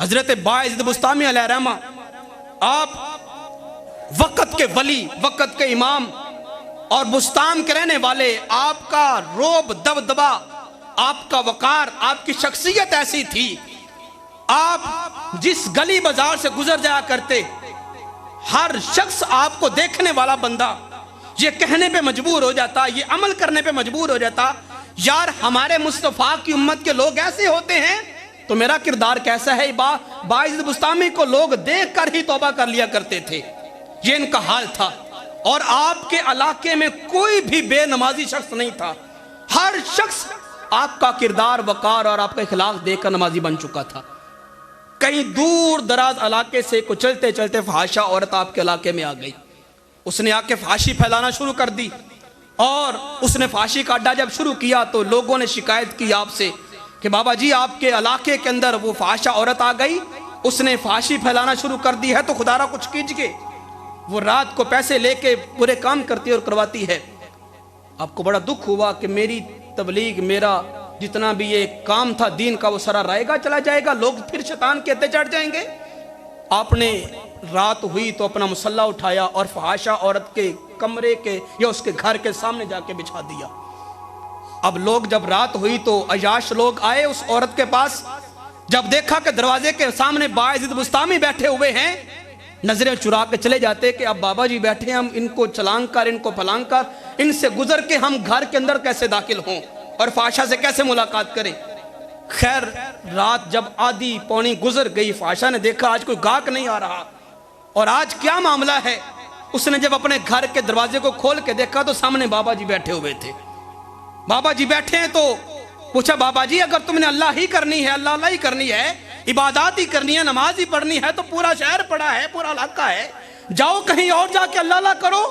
حضرت باعزید بسطامی علیہ رحمہ آپ وقت کے ولی، وقت کے امام اور بستان کے رہنے والے، آپ کا روب دبدبا، آپ کا وقار، آپ کی شخصیت ایسی تھی، آپ جس گلی بازار سے گزر جایا کرتے ہر شخص آپ کو دیکھنے والا بندہ یہ کہنے پہ مجبور ہو جاتا، یہ عمل کرنے پہ مجبور ہو جاتا، یار ہمارے مصطفیٰ کی امت کے لوگ ایسے ہوتے ہیں تو میرا کردار کیسا ہے۔ باعزید بسطامی کو لوگ دیکھ کر ہی توبہ کر لیا کرتے تھے، یہ ان کا حال تھا۔ اور آپ کے علاقے میں کوئی بھی بے نمازی شخص نہیں تھا، ہر شخص آپ کا کردار، وقار اور آپ کا اخلاق دیکھ کر نمازی بن چکا تھا۔ کہیں دور دراز علاقے سے کو چلتے چلتے فحاشہ عورت آپ کے علاقے میں آ گئی، اس نے آ کے فحاشی پھیلانا شروع کر دی، اور اس نے فحاشی کا اڈا جب شروع کیا تو لوگوں نے شکایت کی آپ سے کہ بابا جی آپ کے علاقے کے اندر وہ فحاشہ عورت آ گئی، اس نے فحاشی پھیلانا شروع کر دی ہے، تو خدا را کچھ کیجئے۔ وہ رات کو پیسے لے کے برے کام کرتی اور کرواتی ہے۔ آپ کو بڑا دکھ ہوا کہ میری تبلیغ، میرا جتنا بھی یہ کام تھا دین کا، وہ سارا رائے گا چلا جائے گا، لوگ پھر شیطان کے اتنے چڑھ جائیں گے۔ آپ نے رات ہوئی تو اپنا مسلح اٹھایا اور فحاشہ عورت کے کمرے کے یا اس کے گھر کے سامنے جا کے بچھا دیا۔ اب لوگ جب رات ہوئی تو عیاش لوگ آئے اس عورت کے پاس، جب دیکھا کہ دروازے کے سامنے باعزید بسطامی بیٹھے ہوئے ہیں، نظریں چرا کے چلے جاتے کہ اب بابا جی بیٹھے ہیں، ہم ان کو چلانگ کر، ان کو پھلانگ کر، ان سے گزر کے ہم گھر کے اندر کیسے داخل ہوں اور فحاشہ سے کیسے ملاقات کریں۔ خیر رات جب آدھی پونی گزر گئی، فحاشہ نے دیکھا آج کوئی گاہک نہیں آ رہا اور آج کیا معاملہ ہے۔ اس نے جب اپنے گھر کے دروازے کو کھول کے دیکھا تو سامنے بابا جی بیٹھے ہوئے تھے۔ بابا جی بیٹھے ہیں تو پوچھا بابا جی اگر تم نے اللہ ہی کرنی ہے، اللہ ہی کرنی ہے، عبادات ہی کرنی ہے، نماز ہی پڑھنی ہے تو پورا شہر پڑا ہے، پورا علاقہ ہے، جاؤ کہیں اور جا کے اللہ کرو،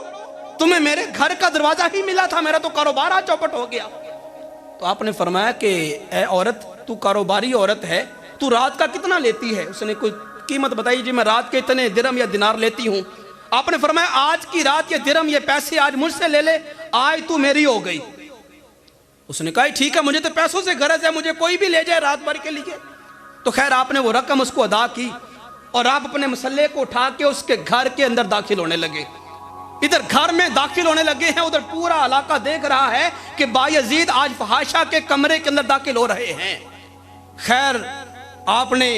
تمہیں میرے گھر کا دروازہ ہی ملا تھا، میرا تو کاروبار چوپٹ ہو گیا۔ تو آپ نے فرمایا کہ اے عورت، تو کاروباری عورت ہے، تو رات کا کتنا لیتی ہے؟ اس نے کوئی قیمت بتائی، جی میں رات کے اتنے درہم یا دینار لیتی ہوں۔ آپ نے فرمایا آج کی رات یہ درہم، یہ پیسے آج مجھ سے لے لے، آج تو میری ہو گئی۔ اس نے کہا ٹھیک ہے، مجھے تو پیسوں سے غرض ہے، مجھے کوئی بھی لے جائے رات بھر کے لیے۔ تو خیر آپ نے وہ رقم اس کو ادا کی اور آپ اپنے مسلح کو اٹھا کے اس کے گھر کے اندر داخل ہونے لگے۔ ادھر گھر میں داخل ہونے لگے ہیں، ادھر پورا علاقہ دیکھ رہا ہے کہ باعزید آج فحاشہ کے کمرے کے اندر داخل ہو رہے ہیں۔ خیر آپ نے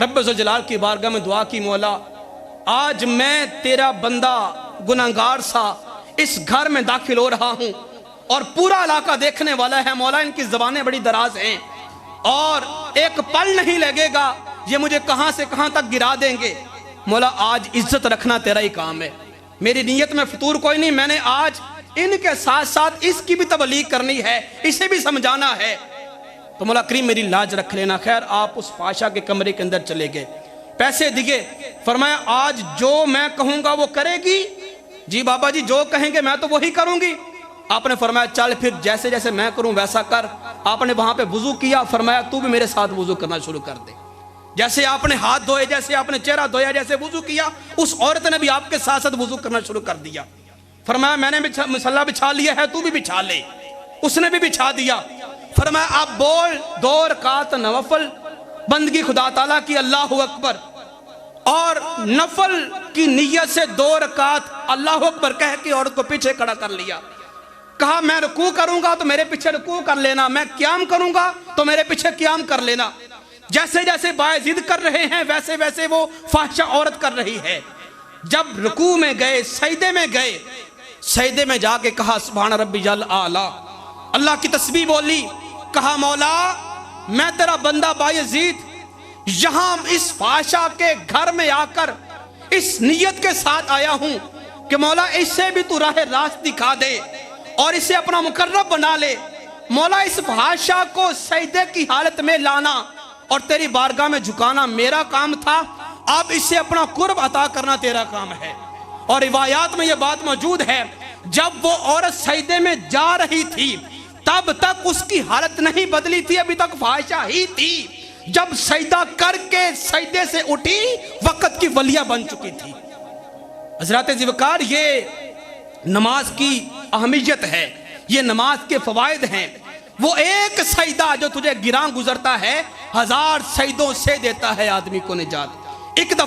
رب ذوالجلال کی بارگاہ میں دعا کی، مولا آج میں تیرا بندہ گناہگار سا اس گھر میں داخل ہو رہا ہوں اور پورا علاقہ دیکھنے والا ہے، مولا ان کی زبانیں بڑی دراز ہیں اور ایک پل نہیں لگے گا یہ مجھے کہاں سے کہاں تک گرا دیں گے، مولا آج عزت رکھنا تیرا ہی کام ہے، میری نیت میں فطور کوئی نہیں، میں نے آج ان کے ساتھ ساتھ اس کی بھی تبلیغ کرنی ہے، اسے بھی سمجھانا ہے، تو مولا کریم میری لاج رکھ لینا۔ خیر آپ اس فحاشہ کے کمرے کے اندر چلے گئے، پیسے دیے، فرمایا آج جو میں کہوں گا وہ کرے گی؟ جی بابا جی جو کہیں گے میں تو وہی کروں گی۔ آپ نے فرمایا چل پھر جیسے جیسے میں کروں ویسا کر۔ آپ نے وہاں پہ وضو کیا، فرمایا تو بھی میرے ساتھ وضو کرنا شروع کر دے۔ جیسے آپ نے ہاتھ دھوئے، جیسے آپ نے چہرہ دھویا، جیسے وضو کیا، اس عورت نے بھی آپ کے ساتھ ساتھ وضو کرنا شروع کر دیا۔ فرمایا میں نے مصلی بچھا لیا ہے، تو بھی بچھا لے۔ اس نے بھی بچھا دیا۔ فرمایا آپ بول 2 رکعت نوافل بندگی خدا تعالیٰ کی، اللہ اکبر، اور نفل کی نیت سے 2 رکعت اللہ اکبر کہہ کے عورت کو پیچھے کھڑا کر لیا۔ کہا میں رکوع کروں گا تو میرے پیچھے رکوع کر لینا، میں قیام کروں گا تو میرے پیچھے قیام کر لینا۔ جیسے جیسے باعزید کر رہے ہیں ویسے ویسے وہ فحاشہ عورت کر رہی ہے۔ جب رکوع میں گئے، سجدے میں گئے، سجدے میں جا کے کہا سبحان ربی الاعلیٰ، اللہ کی تسبیح بولی، کہا مولا میں تیرا بندہ باعزید یہاں اس فحاشہ کے گھر میں آ کر اس نیت کے ساتھ آیا ہوں کہ مولا اس سے بھی تو راہ راست دکھا دے اور اسے اپنا مقرب بنا لے، مولا اس فحاشہ کو سجدے کی حالت میں لانا اور تیری بارگاہ میں جھکانا میرا کام تھا، اب اسے اپنا قرب عطا کرنا تیرا کام ہے۔ اور روایات میں یہ بات موجود ہے جب وہ عورت سجدے میں جا رہی تھی تب تک اس کی حالت نہیں بدلی تھی، ابھی تک فحاشہ ہی تھی، جب سجدہ کر کے سجدے سے اٹھی وقت کی ولیہ بن چکی تھی۔ حضرات ذوالفقار یہ نماز کی اہمیت ہے، یہ نماز کے فوائد ہیں۔ وہ ایک سجدہ جو تجھے گراں گزرتا ہے 1000 سجدوں سے دیتا ہے آدمی کو نجات۔ ایک دفعہ